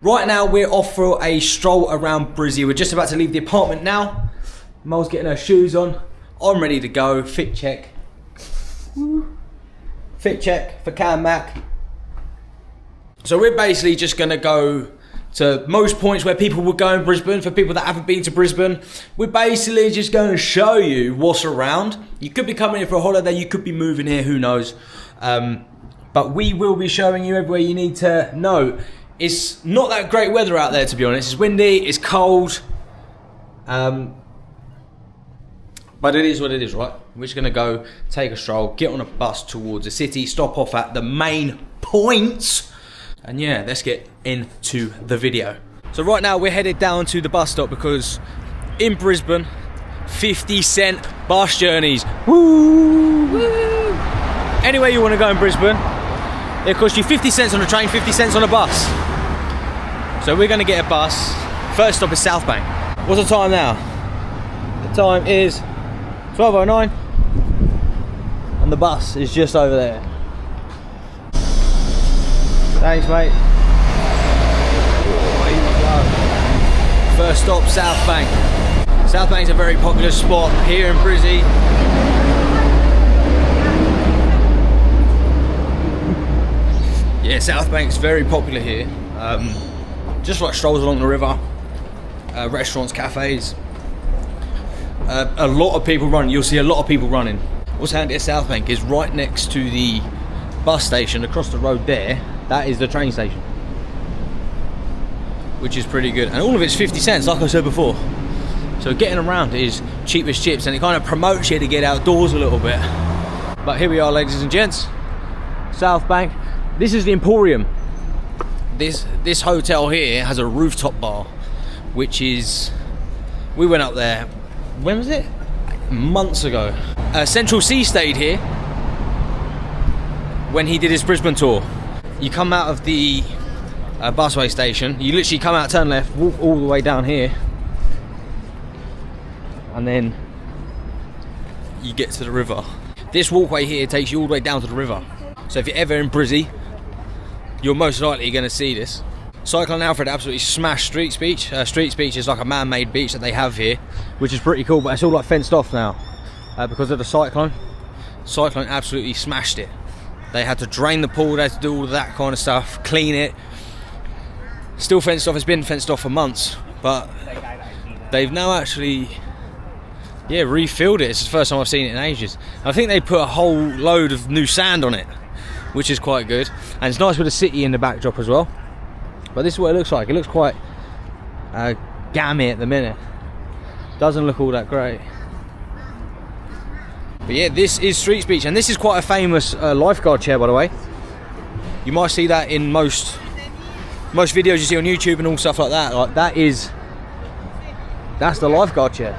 Right now we're off for a stroll around Brizzy. We're just about to leave the apartment now. Mol's getting her shoes on. I'm ready to go. Fit check. Fit check for Cam Mac. So we're basically just gonna go to most points where people would go in Brisbane. For people that haven't been to Brisbane, we're basically just going to show you what's around. You could be coming here for a holiday, you could be moving here, who knows. But we will be showing you everywhere you need to know. It's not that great weather out there, to be honest. It's windy, it's cold. But it is what it is, right? We're just going to go take a stroll, get on a bus towards the city, stop off at the main points. And yeah, let's get into the video. So right now we're headed down to the bus stop because in Brisbane, 50-cent bus journeys. Woo! Woo! Anywhere you want to go in Brisbane, it costs you 50 cents on a train, 50 cents on a bus. So we're going to get a bus. First stop is South Bank. What's the time now? The time is 12:09 and the bus is just over there. Thanks, mate. First stop, South Bank. South Bank's a very popular spot here in Brizzy. Yeah, South Bank's very popular here. Just like strolls along the river, restaurants, cafes. A lot of people running. You'll see a lot of people running. What's handy at South Bank is right next to the bus station, across the road there, that is the train station, which is pretty good, and all of it's 50 cents like I said before, so getting around is cheap as chips, and it kind of promotes you to get outdoors a little bit. But here we are, ladies and gents, South Bank. This is the Emporium. This hotel here has a rooftop bar, which is, we went up there, when was it? Months ago. Central C stayed here when he did his Brisbane tour. You come out of the busway station, you literally come out, turn left, walk all the way down here, and then you get to the river. This walkway here takes you all the way down to the river. So if you're ever in Brizzy, you're most likely going to see this. Cyclone Alfred absolutely smashed Street Beach. Street Beach is like a man-made beach that they have here, which is pretty cool, but it's all like fenced off now because of the cyclone. Cyclone absolutely smashed it. They had to drain the pool, they had to do all of that kind of stuff, clean it. Still fenced off, it's been fenced off for months, but they've now actually, yeah, refilled it. It's the first time I've seen it in ages. I think they put a whole load of new sand on it, which is quite good. And it's nice with the city in the backdrop as well. But this is what it looks like. It looks quite gammy at the minute. Doesn't look all that great. But yeah, this is Street Beach, and this is quite a famous lifeguard chair, by the way. You might see that in most videos you see on YouTube and all stuff like that. Like that's the lifeguard chair.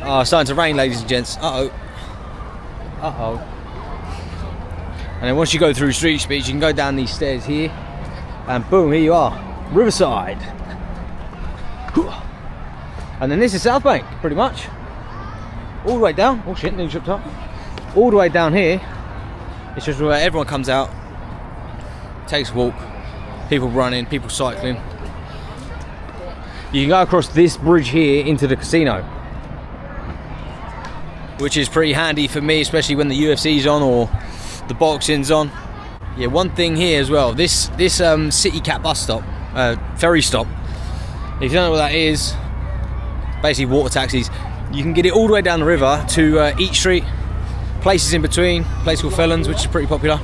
Oh, it's starting to rain, ladies and gents. Uh-oh. Uh-oh. And then once you go through Street Beach, you can go down these stairs here, and boom, here you are, Riverside. And then this is South Bank, pretty much. All the way down. Oh shit, nearly tripped up. All the way down here, it's just where everyone comes out, takes a walk, people running, people cycling. You can go across this bridge here into the casino, which is pretty handy for me, especially when the UFC's on or the boxing's on. Yeah, one thing here as well, this City Cat bus stop, ferry stop, if you don't know what that is, basically water taxis. You can get it all the way down the river to Eat Street, places in between, a place called Felons, which is pretty popular.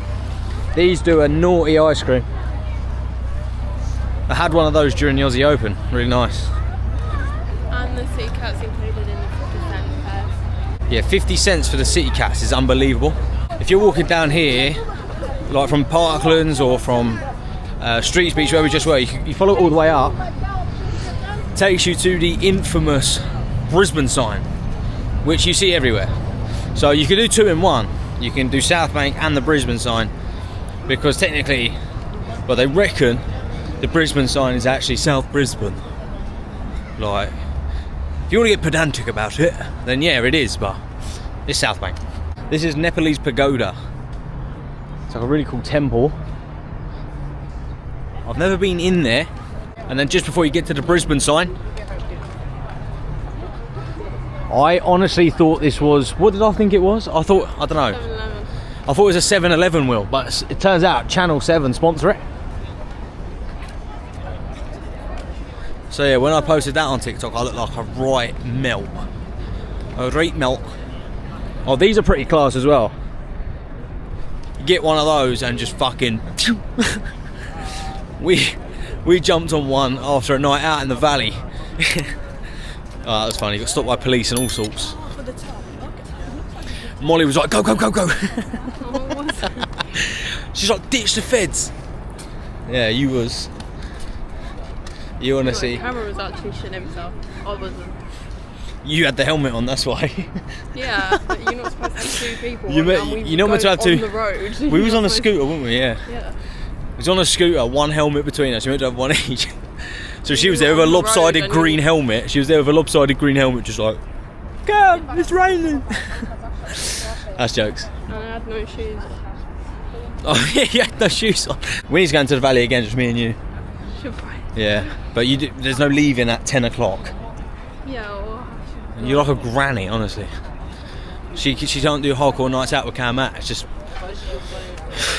These do a naughty ice cream. I had one of those during the Aussie Open, really nice. And the City Cat's included in the 50-cent fares. Yeah, 50 cents for the City Cats is unbelievable. If you're walking down here, like from Parklands or from Street Beach where we just were, you follow it all the way up, takes you to the infamous Brisbane sign, which you see everywhere. So you can do two in one. You can do South Bank and the Brisbane sign, because technically, well, they reckon the Brisbane sign is actually South Brisbane. Like, if you want to get pedantic about it, then yeah, it is, but it's South Bank. This is Nepalese Pagoda. It's like a really cool temple. I've never been in there, And then just before you get to the Brisbane sign, I honestly thought this was, what did I think it was? I don't know. 7-Eleven. I thought it was a 7-Eleven wheel, but it turns out Channel 7 sponsor it. So yeah, when I posted that on TikTok, I looked like a right melt. A right melt. Oh, these are pretty class as well. You get one of those and just fucking... we jumped on one after a night out in the valley. Oh, that was funny. Got stopped by police and all sorts. Molly was like, go, go, go, go. She's like, ditch the feds. Yeah, you wanna see. The camera was actually shitting himself. I wasn't. You had the helmet on, that's why. Yeah, but you're not supposed to have two people. You're not meant to have two. On the road. We was on a scooter, weren't we? Yeah. Yeah. We was on a scooter, one helmet between us. You meant to have one each. So she was there with a lopsided green helmet. She was there with a lopsided green helmet, just like, come, it's raining. That's jokes. And I had no shoes. Oh yeah, you had no shoes on. We need to go into the valley again, just me and you. Should probably. Yeah, but there's no leaving at 10 o'clock. Yeah, well, You're like a granny, honestly. She don't do hardcore nights out with Cam Matt. It's just,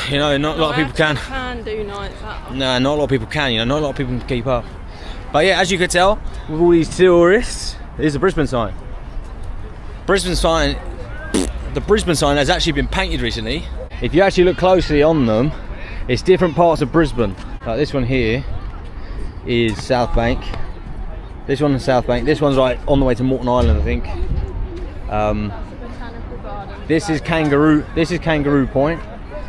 you know, not a lot of people can. Can do nights out. No, not a lot of people can. You know, not a lot of people can keep up. But yeah, as you could tell, with all these tourists, there's the Brisbane sign. Brisbane sign. The Brisbane sign has actually been painted recently. If you actually look closely on them, it's different parts of Brisbane. Like this one here is South Bank. This one is South Bank. This one's like on the way to Moreton Island, I think. This is Kangaroo. This is Kangaroo Point.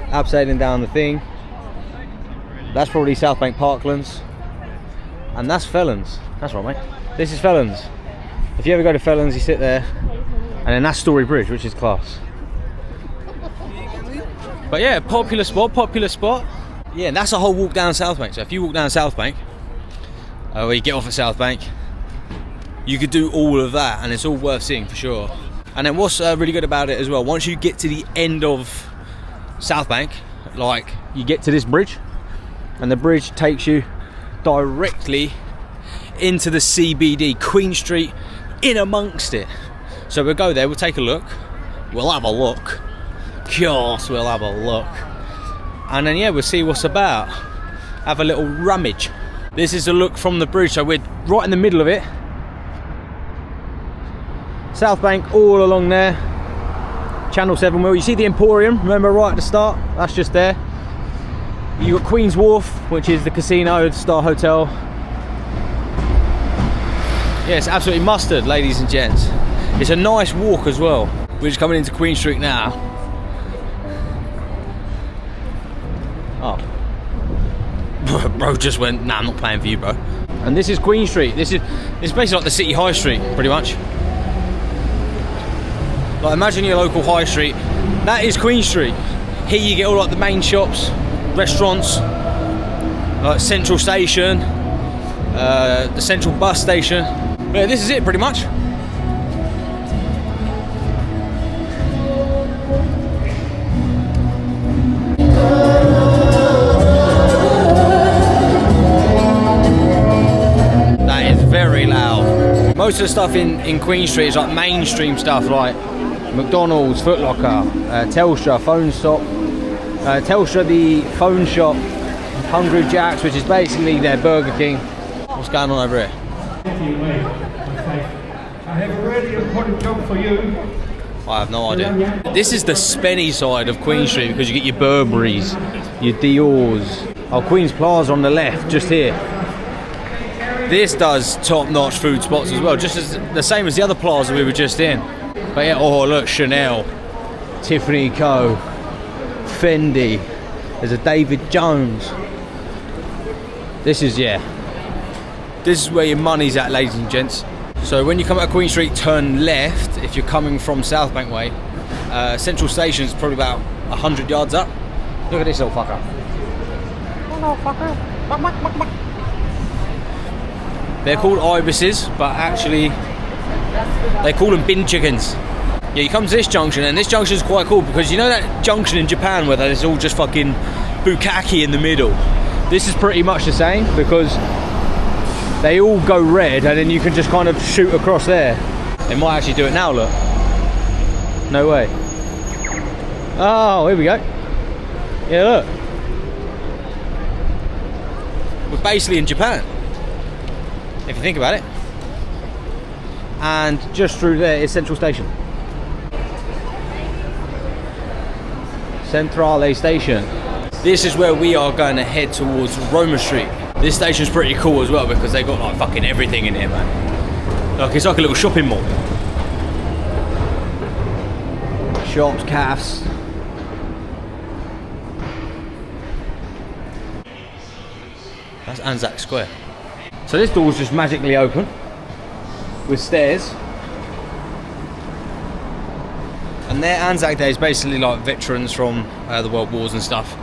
Abseiling down the thing. That's probably South Bank Parklands, and that's Felons. That's right, mate. This is Felons. If you ever go to Felons, you sit there, and then that's Story Bridge, which is class. But yeah, popular spot. Yeah, and that's a whole walk down South Bank. So if you walk down South Bank, or you get off at South Bank, you could do all of that, and it's all worth seeing for sure. And then what's really good about it as well, once you get to the end of South Bank, like you get to this bridge, and the bridge takes you directly into the CBD, Queen Street, in amongst it. So we'll go there, we'll take a look, we'll have a look, course we'll have a look, and then yeah, we'll see what's about, have a little rummage. This is a look from the bridge, so we're right in the middle of it. South Bank all along there. Channel 7 wheel. You see the Emporium, remember right at the start? That's just there. You got Queen's Wharf, which is the casino, the Star Hotel. Yeah, it's absolutely mustard, ladies and gents. It's a nice walk as well. We're just coming into Queen Street now. Oh. Bro just went, nah, I'm not playing for you, bro. And this is Queen Street. It's basically like the city high street, pretty much. Like imagine your local high street. That is Queen Street. Here you get all like the main shops, restaurants, like Central Station, the Central Bus Station. But yeah, this is it pretty much. That is very loud. Most of the stuff in Queen Street is like mainstream stuff, like McDonald's, Foot Locker, Telstra, Phone Stop, Telstra the phone shop, Hungry Jack's, which is basically their Burger King. What's going on over here? I have a really important job for you. I have no idea. This is the spenny side of Queen Street because you get your Burberrys, your Dior's. Oh, Queen's Plaza on the left, just here. This does top-notch food spots as well, just as the same as the other plaza we were just in. But yeah, oh look, Chanel, Tiffany Co, Fendi, there's a David Jones. This is where your money's at, ladies and gents. So when you come out of Queen Street, turn left if you're coming from South Bank way. Central Station's probably about 100 yards up. Look at this little fucker. Hello, fucker. They're called ibises, but actually they call them bin chickens. Yeah, you come to this junction, and this junction is quite cool because you know that junction in Japan where there's all just fucking bukkake in the middle? This is pretty much the same because they all go red, and then you can just kind of shoot across there. They might actually do it now, look. No way. Oh, here we go. Yeah, look. We're basically in Japan, if you think about it. And just through there is Central Station. Centrale Station. This is where we are going to head towards Roma Street. This station's pretty cool as well because they got like fucking everything in here, man. Like, it's like a little shopping mall. Shops, cafes. That's Anzac Square. So this door's just magically open with stairs. And their Anzac Day is basically like veterans from the World Wars and stuff.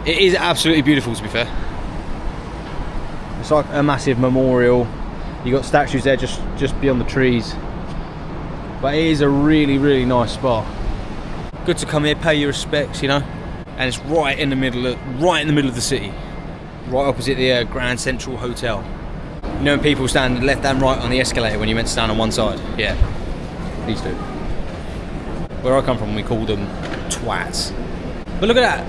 It is absolutely beautiful, to be fair. It's like a massive memorial. You got statues there just beyond the trees. But it is a really, really nice spot. Good to come here, pay your respects, you know. And it's right in the middle of the city, right opposite the Grand Central Hotel. You know when people stand left and right on the escalator when you're meant to stand on one side? Yeah, these do. Where I come from, we call them twats. But look at that.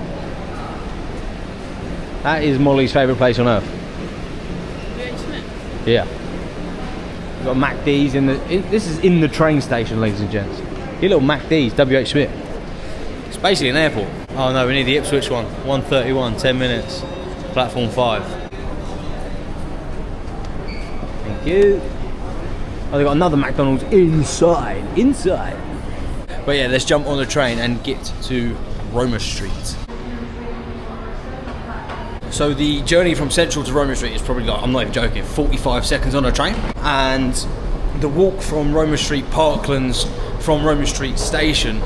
That is Molly's favourite place on earth. Yeah. We've got MacD's this is in the train station, ladies and gents. Your little MacD's, WH Smith. It's basically an airport. Oh no, we need the Ipswich one. 1:31, 10 minutes. Platform 5. Thank you. Oh, they've got another McDonald's inside. But yeah, let's jump on the train and get to Roma Street. So the journey from Central to Roma Street is probably like, I'm not even joking, 45 seconds on a train. And the walk from Roma Street Parklands from Roma Street Station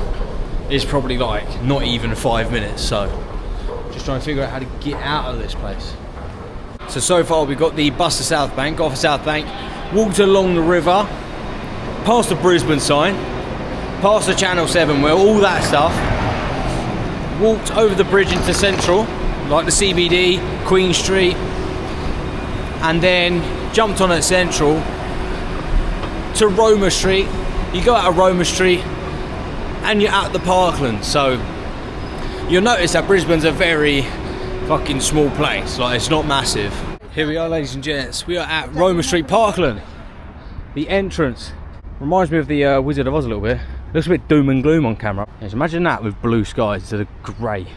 is probably like not even 5 minutes. So just trying to figure out how to get out of this place. So far we've got the bus to South Bank, got off of South Bank, walked along the river, past the Brisbane sign, past the Channel 7 wheel, all that stuff, walked over the bridge into Central, like the CBD, Queen Street, and then jumped on at Central to Roma Street. You go out of Roma Street and you're at the Parklands. So you'll notice that Brisbane's a very fucking small place, like it's not massive. Here we are, ladies and gents, we are at Roma Street Parkland. The entrance reminds me of the Wizard of Oz a little bit. Looks a bit doom and gloom on camera. Yes, imagine that with blue skies instead of grey.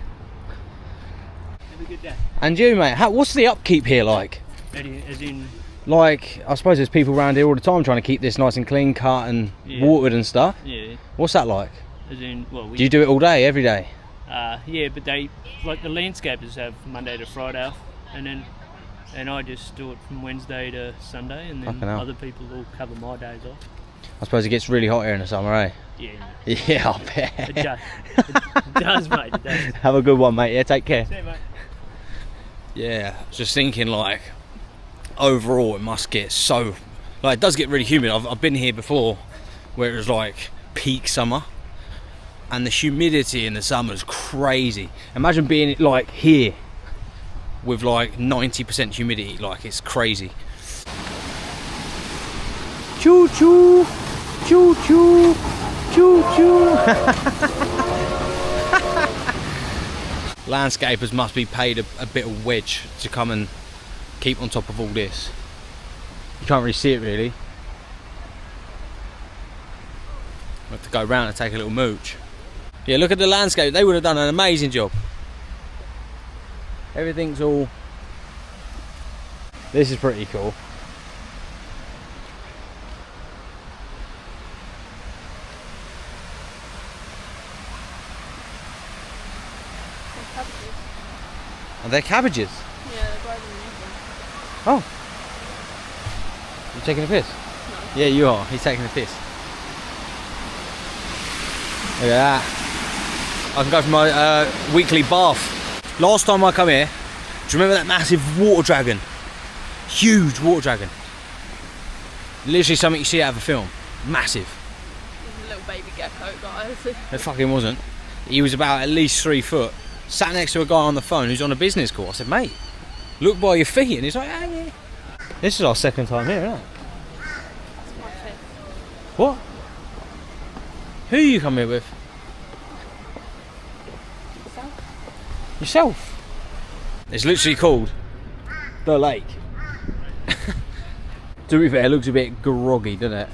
Have a good day. And you, mate, what's the upkeep here like? As in? Like, I suppose there's people around here all the time trying to keep this nice and clean, cut and watered and stuff. Yeah. What's that like? As in, well, do you do it all day, every day? Yeah, but they, like the landscapers have Monday to Friday off, and I just do it from Wednesday to Sunday, and then other people will cover my days off. I suppose it gets really hot here in the summer, eh? Yeah. Yeah, I bet. It does. It does, mate. It does. Have a good one, mate. Yeah, take care. See you, mate. Yeah, just thinking like, overall it must get so, like it does get really humid. I've been here before where it was like peak summer and the humidity in the summer is crazy. Imagine being like here with like 90% humidity, like it's crazy. Choo choo, choo choo, choo choo. Landscapers must be paid a bit of wedge to come and keep on top of all this. You can't really see it really. We have to go round and take a little mooch. Yeah, look at the landscape. They would have done an amazing job. Everything's all... This is pretty cool. Are they cabbages? Yeah, they're growing in England. Oh. You taking a piss? No. Yeah, you are. He's taking a piss. Look at that. I can go for my weekly bath. Last time I come here, do you remember that massive water dragon? Huge water dragon. Literally something you see out of a film. Massive. There's a little baby gecko, guys. It fucking wasn't. He was about at least 3 foot. Sat next to a guy on the phone who's on a business call. I said, mate, look by your feet. And he's like, ah, yeah. This is our second time here, isn't it? It's my fifth. What? Who are you coming here with? Yourself? It's literally called the lake. To be fair, it looks a bit groggy, doesn't it?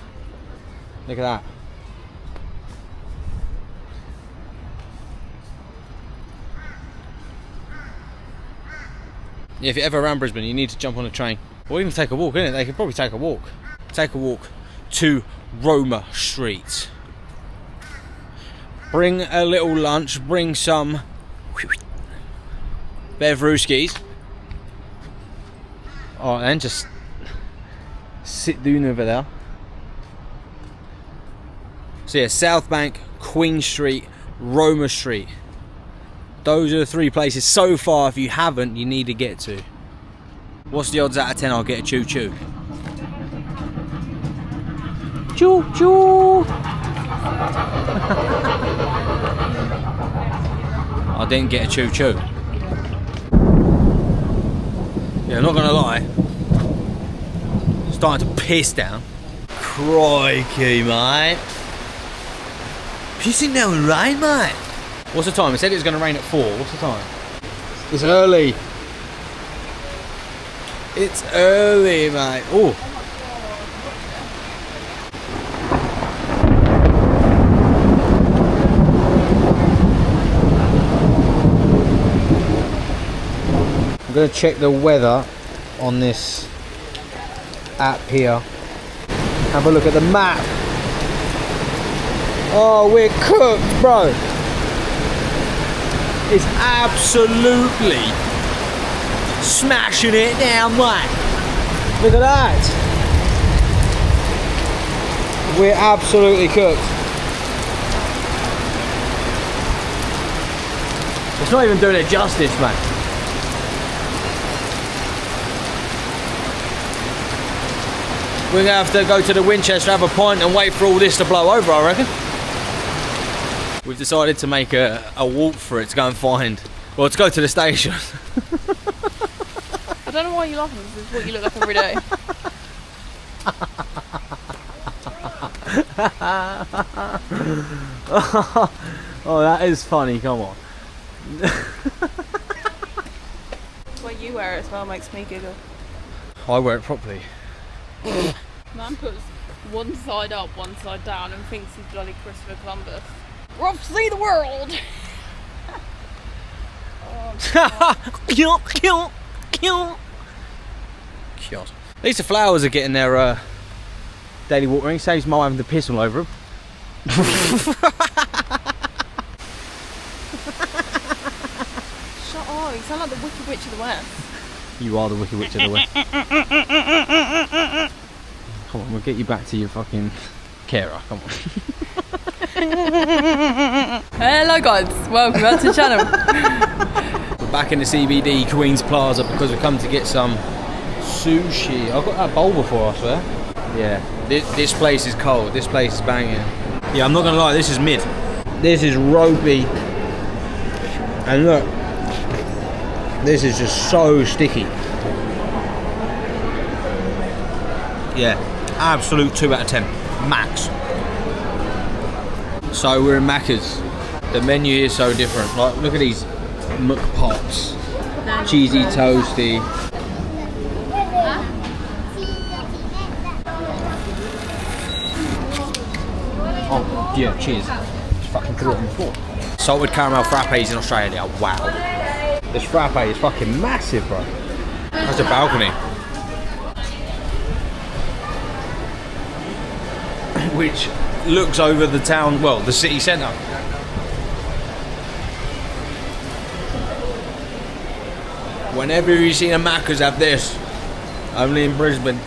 Look at that. Yeah, if you're ever around Brisbane, you need to jump on a train. Or even take a walk, innit? They could probably take a walk. Take a walk to Roma Street. Bring a little lunch, bring some bevrooskies. Alright then, just sit down over there. So yeah, South Bank, Queen Street, Roma Street. Those are the 3 places so far, if you haven't, you need to get to. What's the odds out of 10 I'll get a choo-choo? Choo-choo! I didn't get a choo-choo. Yeah, I'm not gonna lie. Starting to piss down. Crikey, mate. Pissing down rain, mate. What's the time? It said it was going to rain at 4. What's the time? It's early. It's early, mate. Oh. I'm going to check the weather on this app here. Have a look at the map. Oh, we're cooked, bro. It's absolutely smashing it down, mate. Look at that. We're absolutely cooked. It's not even doing it justice, mate. We're gonna have to go to the Winchester, have a pint and wait for all this to blow over, I reckon. We've decided to make a walk for it to go and find, well, to go to the station. I don't know why you're laughing, this is what you look like every day. Oh, that is funny, come on. The way you wear it as well makes me giggle. I wear it properly. Man puts one side up, one side down and thinks he's bloody Christopher Columbus. We're off to see the world! God. At least the flowers are getting their daily watering. Saves Mum having to piss all over them. Shut up, you sound like the Wicked Witch of the West. You are the Wicked Witch of the West. Come on, we'll get you back to your fucking carer. Come on. Hello guys, welcome back to the channel. We're back in the CBD, Queen's Plaza, because we've come to get some sushi. I've got that bowl before, I swear. Yeah, this place is cold. This place is banging. Yeah, I'm not gonna lie, this is mid. This is ropey. And look, this is just so sticky. Yeah, absolute 2 out of 10, max. So we're in Macca's. The menu is so different. Like, look at these McPops, cheesy toasty. Oh yeah, cheers. Just fucking threw it on the floor. Salted caramel frappes in Australia. Wow. This frappe is fucking massive, bro. That's a balcony. Which looks over the town, well, the city centre. Whenever you see a Macca's have this, only in Brisbane.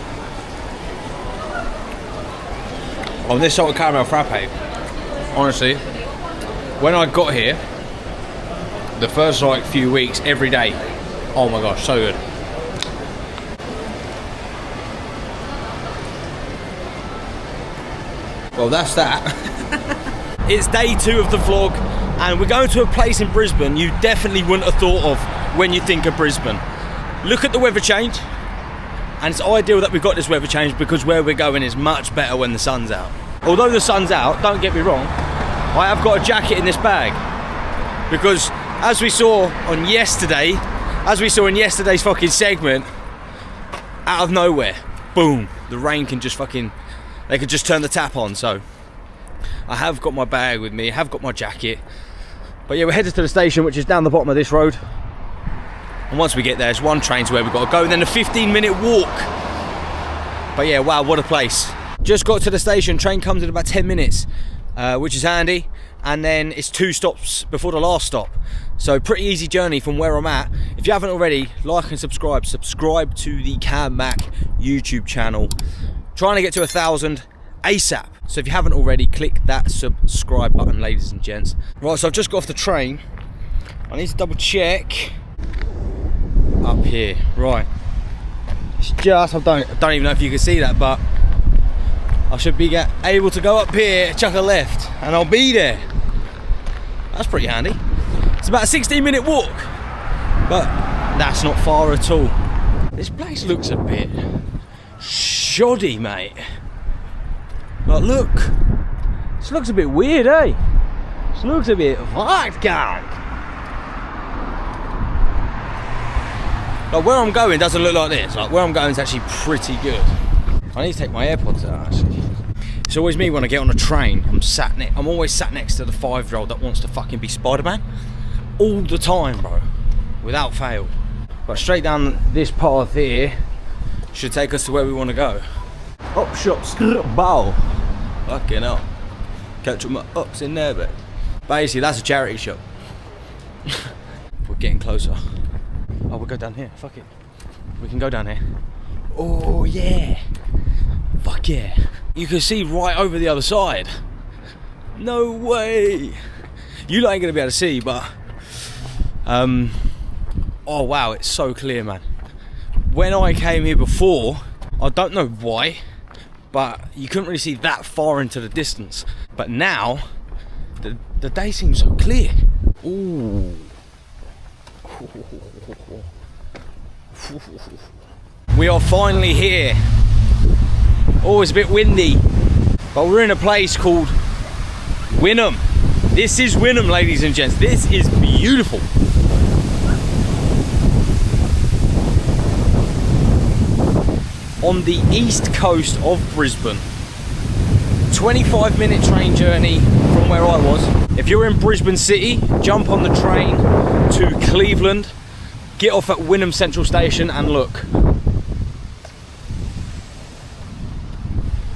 On this salted caramel frappe, honestly, when I got here, the first like few weeks, every day, oh my gosh, so good. Well, that's that. It's day 2 of the vlog, and we're going to a place in Brisbane you definitely wouldn't have thought of when you think of Brisbane. Look at the weather change, And it's ideal that we've got this weather change because where we're going is much better when the sun's out. Although the sun's out, don't get me wrong, I have got a jacket in this bag. Because as we saw in yesterday's fucking segment, out of nowhere, boom, the rain can just fucking, they could just turn the tap on. So I have got my bag with me, I have got my jacket. But yeah, we're headed to the station, which is down the bottom of this road. And once we get there, it's one train to where we've got to go, and then a 15-minute walk. But yeah, wow, what a place. Just got to the station, train comes in about 10 minutes, which is handy. And then it's 2 stops before the last stop. So pretty easy journey from where I'm at. If you haven't already, like and subscribe. Subscribe to the Cam Mac YouTube channel. Trying to get to 1,000 ASAP. So if you haven't already, click that subscribe button, ladies and gents. Right, so I've just got off the train. I need to double check. Up here, right. It's just, I don't even know if you can see that, but I should be able to go up here, chuck a left, and I'll be there. That's pretty handy. It's about a 16-minute walk, but that's not far at all. This place looks a bit shoddy, mate. Like, look. This looks a bit weird, eh? This looks a bit fucked, gang. Like, where I'm going doesn't look like this. Like, where I'm going is actually pretty good. I need to take my AirPods out, actually. It's always me when I get on a train. I'm always sat next to the 5-year-old that wants to fucking be Spider-Man. All the time, bro. Without fail. But straight down this path here should take us to where we want to go. Up shop, bow. Fucking hell. Catch all my ups in there, but basically that's a charity shop. We're getting closer. Oh, we'll go down here. Fuck it. We can go down here. Oh, yeah. Fuck yeah. You can see right over the other side. No way. You lot ain't going to be able to see, but... oh, wow. It's so clear, man. When I came here before, I don't know why, but you couldn't really see that far into the distance. But now, the day seems so clear. Ooh. We are finally here. Oh, it's a bit windy, but we're in a place called Wynnum. This is Wynnum, ladies and gents. This is beautiful. On the east coast of Brisbane. 25-minute train journey from where I was. If you're in Brisbane City, jump on the train to Cleveland, get off at Wynnum Central Station and look.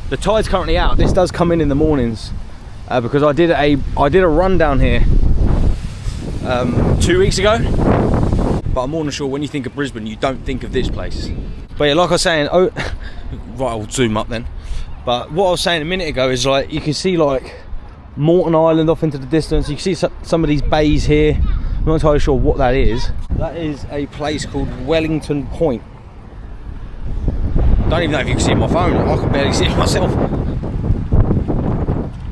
The tide's currently out. This does come in the mornings because I did a run down here 2 weeks ago. But I'm more than sure when you think of Brisbane, you don't think of this place. But yeah, like I was saying, oh, right, I'll zoom up then. But what I was saying a minute ago is, like, you can see like Moreton Island off into the distance. You can see some of these bays here. I'm not entirely sure what that is. That is a place called Wellington Point. Don't even know if you can see it on my phone. I can barely see it myself.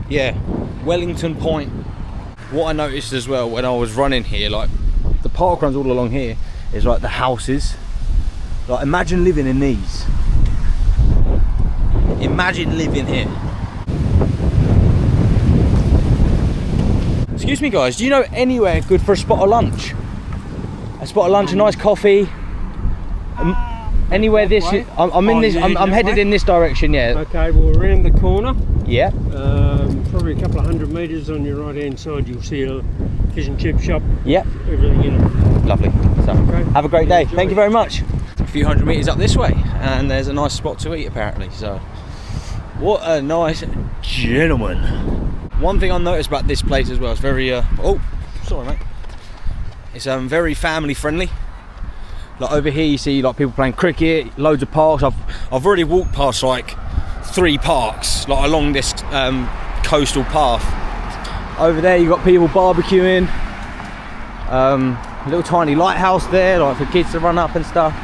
Yeah, Wellington Point. What I noticed as well when I was running here, like the park runs all along here, is like the houses. Like, imagine living in these. Imagine living here. Excuse me, guys, do you know anywhere good for a spot of lunch? A spot of lunch, a nice coffee. Anywhere this is, I'm headed in this direction, yeah. Okay, well, around the corner. Yeah. Probably a couple of 100 metres on your right hand side, you'll see a fish and chip shop. Yeah. Everything in it. Lovely. So, okay. Have a great day. Enjoy. Thank you very much. A few hundred metres up this way, and there's a nice spot to eat apparently. So, what a nice gentleman. One thing I noticed about this place as well, it's very oh, sorry mate. It's very family friendly. Like over here you see like people playing cricket, loads of parks. I've already walked past like 3 parks like along this coastal path. Over there you got people barbecuing. A little tiny lighthouse there, like for kids to run up and stuff.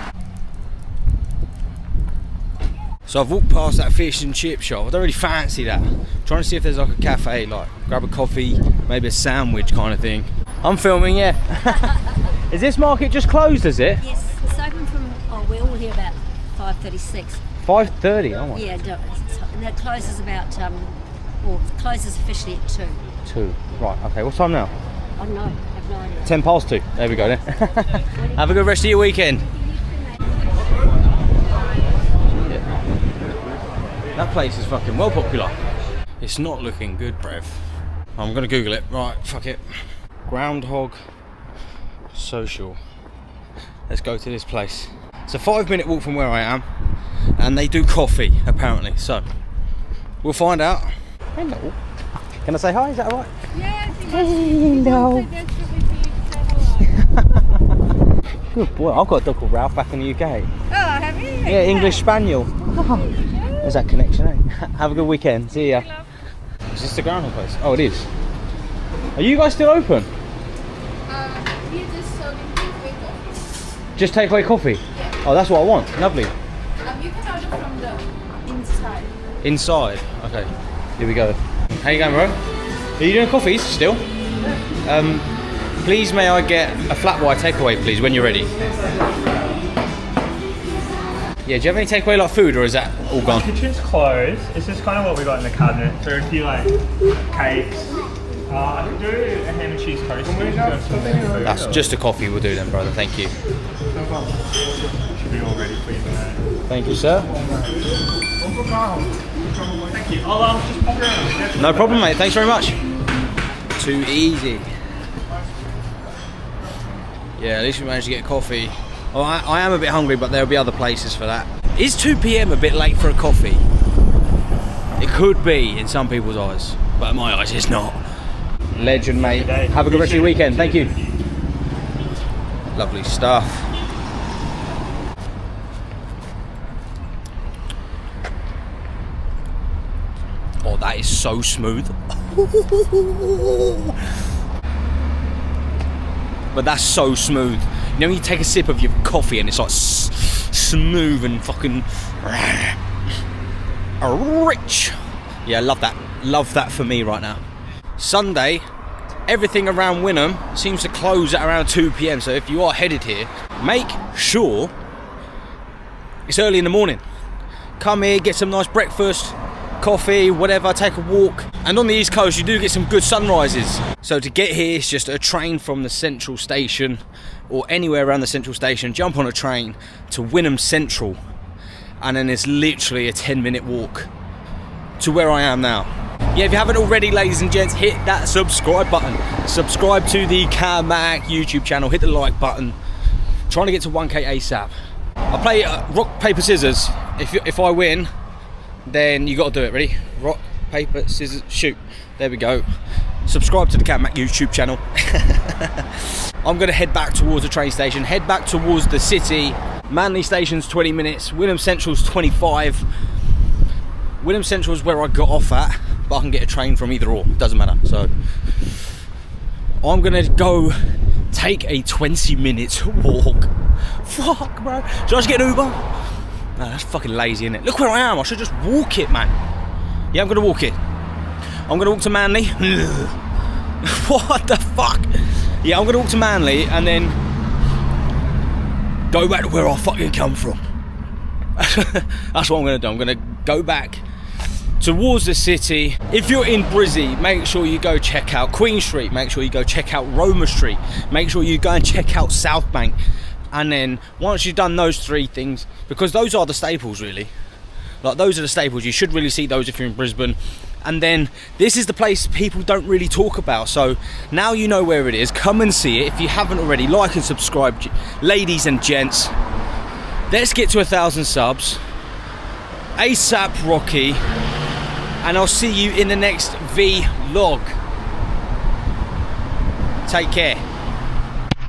So I've walked past that fish and chip shop. I don't really fancy that. I'm trying to see if there's like a cafe, like grab a coffee, maybe a sandwich kind of thing. I'm filming, yeah. Is this market just closed, is it? Yes, it's open from, we're all here about 5:36. 5:30. Oh my. Yeah, and that closes about, well, it closes officially at 2. 2. Right. Okay. What time now? I don't know, I have no idea. 10 past 2. There we go then. Have a good rest of your weekend. That place is fucking well popular. It's not looking good, Brev. I'm gonna Google it. Right, fuck it. Groundhog Social. Let's go to this place. It's a 5-minute walk from where I am, and they do coffee apparently. So we'll find out. Hello. Can I say hi? Is that alright? Yes, hello. Good boy. I've got a dog called Ralph back in the UK. Oh, have you? Yeah, English Spaniel. There's that connection, eh? Have a good weekend. See ya. Is this the groundhog place? Oh, it is. Are you guys still open? We're just serving takeaway coffee. Just takeaway coffee? Yeah. Oh, that's what I want. Lovely. You can order from the inside. Inside? Okay. Here we go. How you going, bro? Are you doing coffees still? Please may I get a flat white takeaway, please, when you're ready? Yeah, do you have any takeaway like food, or is that all gone? The kitchen's closed. It's just kind of what we got in the cabinet. So a few like cakes. I could do a ham and cheese toast. That's just a coffee we'll do then, brother. Thank you. No problem. Should be all ready for you, man. Thank you, sir. Thank you. I'll just pop around. No problem, mate. Thanks very much. Too easy. Yeah, at least we managed to get coffee. Oh, I am a bit hungry, but there'll be other places for that. Is 2 PM a bit late for a coffee? It could be in some people's eyes, but in my eyes it's not. Legend, mate. Have a good rest of your weekend. Thank you. Lovely stuff. Oh, that is so smooth. But that's so smooth. You know when you take a sip of your coffee and it's like smooth and fucking rich. Yeah, I love that. Love that for me right now. Sunday, everything around Wynnum seems to close at around 2 PM. So if you are headed here, make sure it's early in the morning. Come here, get some nice breakfast, coffee, whatever, take a walk. And on the East Coast, you do get some good sunrises. So to get here, it's just a train from the Central Station or anywhere around the Central Station, jump on a train to Wynnum Central, and then it's literally a 10-minute walk to where I am now. Yeah, if you haven't already, ladies and gents, hit that subscribe button. Subscribe to the Mac YouTube channel, hit the like button. Trying to get to 1K ASAP. I play rock, paper, scissors. If I win, then you got to do it. Ready? Rock, paper, scissors, shoot. There we go. Subscribe to the Mac YouTube channel. I'm going to head back towards the train station, head back towards the city. Manly Station's 20 minutes, Wynnum Central's 25. Wynnum Central's where I got off at, but I can get a train from either or, doesn't matter. So I'm going to go take a 20-minute walk. Fuck, bro. Should I just get an Uber? No, that's fucking lazy, isn't it? Look where I am. I should just walk it, man. Yeah, I'm going to walk it. I'm going to walk to Manly. What the fuck? Yeah, I'm going to walk to Manly and then go back to where I fucking come from. That's what I'm going to do. I'm going to go back towards the city. If you're in Brisbane, make sure you go check out Queen Street. Make sure you go check out Roma Street. Make sure you go and check out South Bank. And then once you've done those 3 things, because those are the staples really. Like those are the staples. You should really see those if you're in Brisbane. And then this is the place people don't really talk about. So now you know where it is. Come and see it. If you haven't already, like and subscribe, ladies and gents. Let's get to 1,000 subs. ASAP Rocky. And I'll see you in the next vlog. Take care.